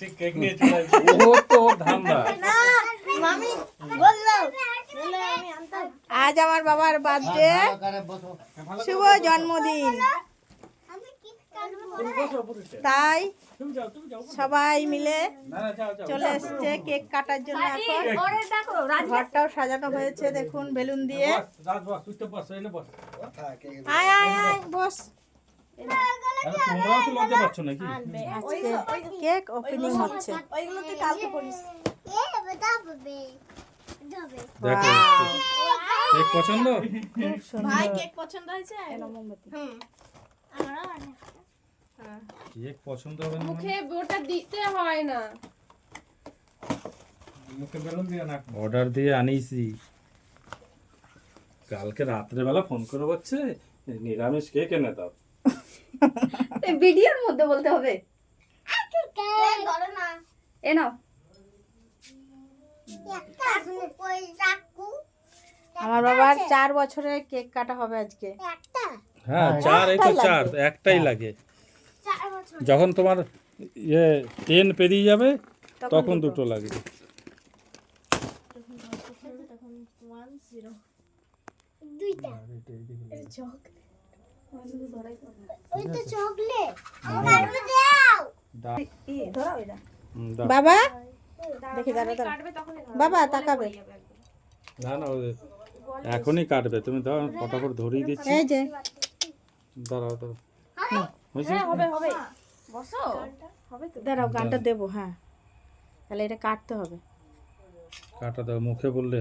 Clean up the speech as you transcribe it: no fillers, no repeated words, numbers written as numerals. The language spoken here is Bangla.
ঠিক কেক নিয়ে চলে আসছে ও তো ধান্দা মামি বললো আজ আমার বাবার বার্থডে, শুভ জন্মদিন। তাই সবাই মিলে চলে এসছে কেক কাটার জন্য। এখন ঘরটাও সাজানো হয়েছে দেখুন বেলুন দিয়ে। আয় আয় আয় বস। তোমরাও তো লজ্জা পাচ্ছ নাকি? আজকে কেক ওপেনিং হচ্ছে। দেখো কেক পছন্দ? খুব সুন্দর। ভাই কেক পছন্দ হয়েছে? কেক পছন্দ হবে না মানে? মুখে ওটা দিতে হয় না। মুখে বেলুন দিয়ে না অর্ডার দিয়ে আনিছি। কালকে রাত্রে বেলা ফোন করে বলছে নিরামিষ কেক এনে দাও। ভিডিওর মধ্যে বলতে হবে। এ নাও। আমার বাবার 4 বছরের কেক কাটা হবে আজকে। হ্যাঁ 4 এই তো 4 একটাই লাগে। যখন তোমার 10 পেরিয়ে যাবে তখন দুটো লাগে। বাবা দেখি দাঁড়া বাবা তাকাবে। না না এখনই কাটবে, তুমি দাও ফটাফট ধরিয়ে দিচ্ছি। এই যে দাঁড়াও হয়েছে? হবে বসো। হবে তো। দাঁড়াও গানটা দেবো। হ্যাঁ তাহলে এটা কাটতে হবে। কাটা দাও মুখে বললে